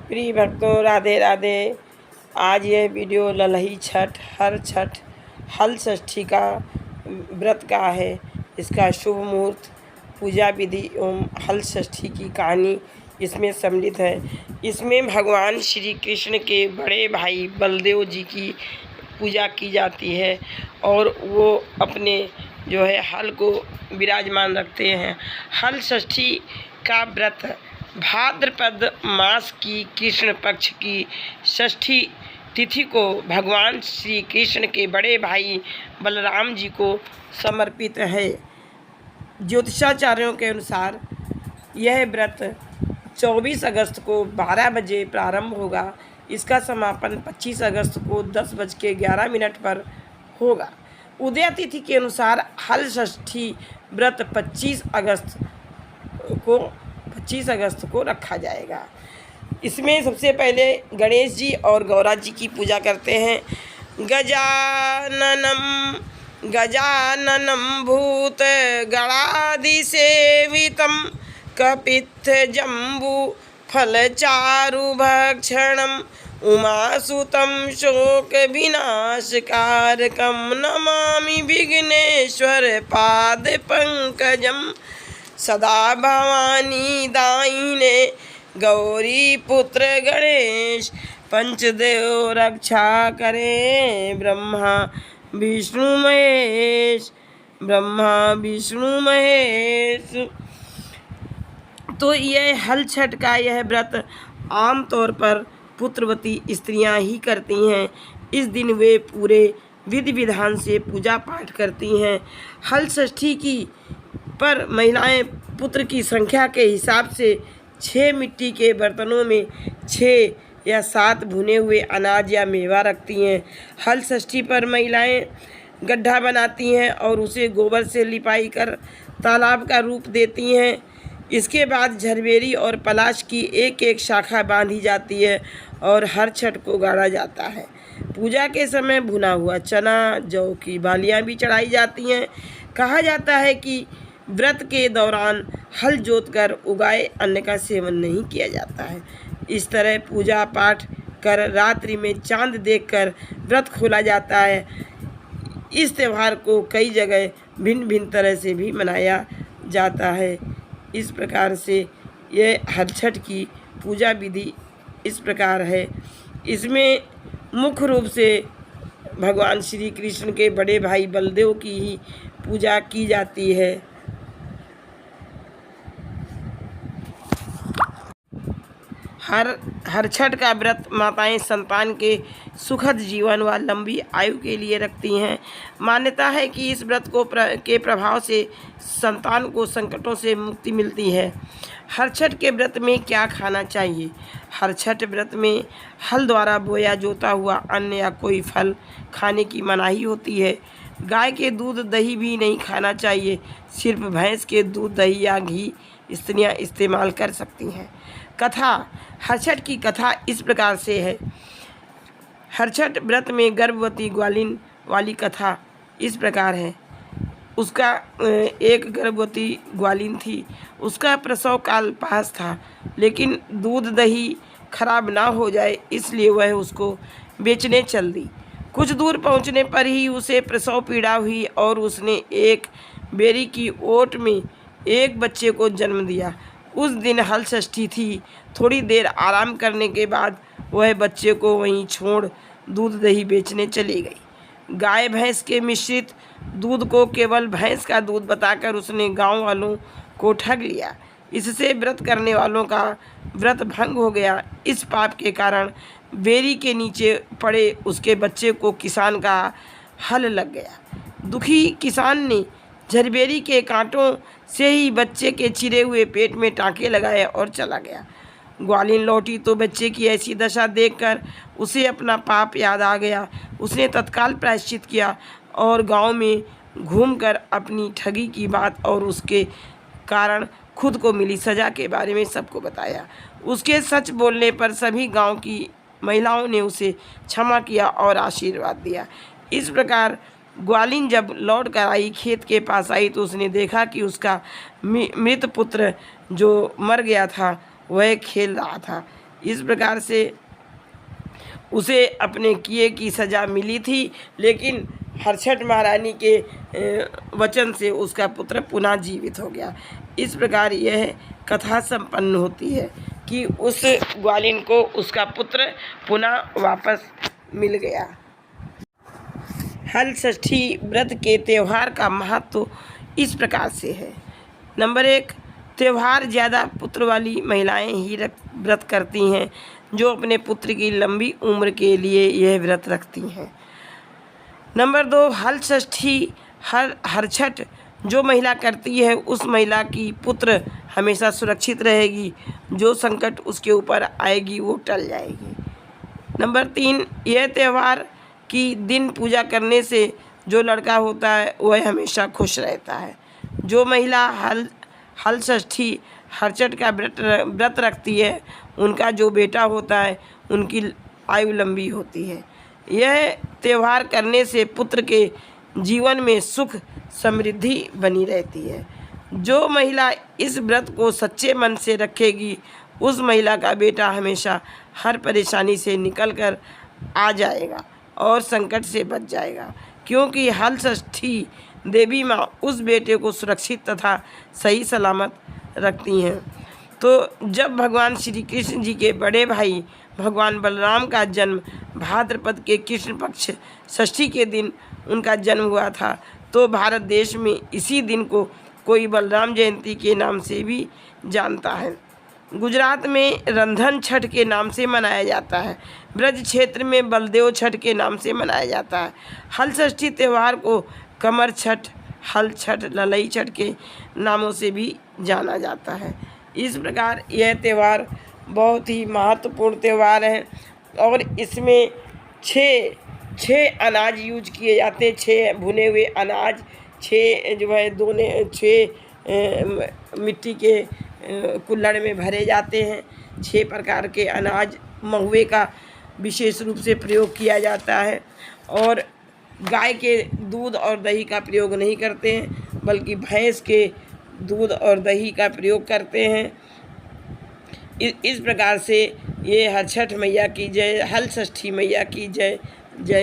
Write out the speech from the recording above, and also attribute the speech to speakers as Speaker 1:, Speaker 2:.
Speaker 1: प्रिय भक्तों, राधे राधे। आज यह वीडियो ललही छठ हल षष्ठी का व्रत का है। इसका शुभ मुहूर्त, पूजा विधि एवं हल षष्ठी की कहानी इसमें सम्मिलित है। इसमें भगवान श्री कृष्ण के बड़े भाई बलदेव जी की पूजा की जाती है और वो अपने जो है हल को विराजमान रखते हैं। हल षष्ठी का व्रत भाद्रपद मास की कृष्ण पक्ष की षष्ठी तिथि को भगवान श्री कृष्ण के बड़े भाई बलराम जी को समर्पित है। ज्योतिषाचार्यों के अनुसार यह व्रत 24 अगस्त को 12 बजे प्रारंभ होगा। इसका समापन 25 अगस्त को 10:11 पर होगा। उदय तिथि के अनुसार हल षष्ठी व्रत 25 अगस्त को रखा जाएगा। इसमें सबसे पहले गणेश जी और गौरा जी की पूजा करते हैं। गजाननं भूत गणाधिसेवितं कपित्थ जम्बू फलचारु भक्षणम् उमासुतं शोक विनाशकारकं नमामि विघ्नेश्वर पाद पंकजं। सदा भवानी दायिने गौरी पुत्र गणेश पंचदेव रक्षा करे ब्रह्मा विष्णु महेश। तो यह हल छठ का यह व्रत आम तौर पर पुत्रवती स्त्रियां ही करती हैं। इस दिन वे पूरे विधि विधान से पूजा पाठ करती हैं। हल षष्ठी की पर महिलाएं पुत्र की संख्या के हिसाब से 6 मिट्टी के बर्तनों में 6 या 7 भुने हुए अनाज या मेवा रखती हैं। हल षष्ठी पर महिलाएं गड्ढा बनाती हैं और उसे गोबर से लिपाई कर तालाब का रूप देती हैं। इसके बाद झरबेरी और पलाश की एक एक शाखा बांधी जाती है और हर छठ को गाड़ा जाता है। पूजा के समय भुना हुआ चना, जौ की बालियां भी चढ़ाई जाती हैं। कहा जाता है कि व्रत के दौरान हल जोतकर उगाए अन्न का सेवन नहीं किया जाता है। इस तरह पूजा पाठ कर रात्रि में चांद देखकर व्रत खोला जाता है। इस त्यौहार को कई जगह भिन्न भिन्न तरह से भी मनाया जाता है। इस प्रकार से यह हल छठ की पूजा विधि इस प्रकार है। इसमें मुख्य रूप से भगवान श्री कृष्ण के बड़े भाई बलदेव की ही पूजा की जाती है। हर छठ का व्रत माताएं संतान के सुखद जीवन व लंबी आयु के लिए रखती हैं। मान्यता है कि इस व्रत के प्रभाव से संतान को संकटों से मुक्ति मिलती है। हर छठ के व्रत में क्या खाना चाहिए? हर छठ व्रत में हल द्वारा बोया जोता हुआ अन्न या कोई फल खाने की मनाही होती है। गाय के दूध दही भी नहीं खाना चाहिए। सिर्फ भैंस के दूध दही या घी स्त्रियाँ इस्तेमाल कर सकती हैं। कथा, हर छठ की कथा इस प्रकार से है। हर छठ व्रत में गर्भवती ग्वालिन वाली कथा इस प्रकार है। उसका एक गर्भवती ग्वालिन थी। उसका प्रसव काल पास था, लेकिन दूध दही खराब ना हो जाए इसलिए वह उसको बेचने चल दी। कुछ दूर पहुंचने पर ही उसे प्रसव पीड़ा हुई और उसने एक बेरी की ओट में एक बच्चे को जन्म दिया। उस दिन हल षष्ठी थी। थोड़ी देर आराम करने के बाद वह बच्चे को वहीं छोड़ दूध दही बेचने चली गई। गाय भैंस के मिश्रित दूध को केवल भैंस का दूध बताकर उसने गांव वालों को ठग लिया। इससे व्रत करने वालों का व्रत भंग हो गया। इस पाप के कारण बेरी के नीचे पड़े उसके बच्चे को किसान का हल लग गया। दुखी किसान ने झरबेरी के कांटों से ही बच्चे के चिरे हुए पेट में टाँके लगाए और चला गया। ग्वालिन लौटी तो बच्चे की ऐसी दशा देखकर उसे अपना पाप याद आ गया। उसने तत्काल प्रायश्चित किया और गांव में घूमकर अपनी ठगी की बात और उसके कारण खुद को मिली सज़ा के बारे में सबको बताया। उसके सच बोलने पर सभी गांव की महिलाओं ने उसे क्षमा किया और आशीर्वाद दिया। इस प्रकार ग्वालिन जब लौट कर आई, खेत के पास आई, तो उसने देखा कि उसका मृत पुत्र जो मर गया था वह खेल रहा था। इस प्रकार से उसे अपने किए की सज़ा मिली थी, लेकिन हर्षठ महारानी के वचन से उसका पुत्र पुनः जीवित हो गया। इस प्रकार यह कथा संपन्न होती है कि उस ग्वालिन को उसका पुत्र पुनः वापस मिल गया। हल षष्ठी व्रत के त्यौहार का महत्व इस प्रकार से है। नंबर 1, त्यौहार ज़्यादा पुत्र वाली महिलाएं ही व्रत करती हैं, जो अपने पुत्र की लंबी उम्र के लिए यह व्रत रखती हैं। नंबर 2, हल षष्ठी हरछठ जो महिला करती है, उस महिला की पुत्र हमेशा सुरक्षित रहेगी, जो संकट उसके ऊपर आएगी वो टल जाएगी। नंबर 3, यह त्यौहार की दिन पूजा करने से जो लड़का होता है वह हमेशा खुश रहता है। जो महिला हल षष्ठी हरछठ का व्रत रखती है, उनका जो बेटा होता है उनकी आयु लंबी होती है। यह त्यौहार करने से पुत्र के जीवन में सुख समृद्धि बनी रहती है। जो महिला इस व्रत को सच्चे मन से रखेगी, उस महिला का बेटा हमेशा हर परेशानी से निकलकर आ जाएगा और संकट से बच जाएगा, क्योंकि हल षष्ठी देवी माँ उस बेटे को सुरक्षित तथा सही सलामत रखती हैं। तो जब भगवान श्री कृष्ण जी के बड़े भाई भगवान बलराम का जन्म भाद्रपद के कृष्ण पक्ष षष्ठी के दिन उनका जन्म हुआ था, तो भारत देश में इसी दिन को कोई बलराम जयंती के नाम से भी जानता है। गुजरात में रंधन छठ के नाम से मनाया जाता है। ब्रज क्षेत्र में बलदेव छठ के नाम से मनाया जाता है। हल षष्ठी त्यौहार को कमर छठ, हल छठ, ललई छठ के नामों से भी जाना जाता है। इस प्रकार यह त्यौहार बहुत ही महत्वपूर्ण त्यौहार है और इसमें छः अनाज यूज किए जाते हैं। 6 भुने हुए अनाज, 6 जो है दोने 6 मिट्टी के कुल्हड़ में भरे जाते हैं। 6 प्रकार के अनाज, महुए का विशेष रूप से प्रयोग किया जाता है और गाय के दूध और दही का प्रयोग नहीं करते हैं, बल्कि भैंस के दूध और दही का प्रयोग करते हैं। इस प्रकार से ये हरछठ मैया की जय, हल षष्ठी मैया की जय। जय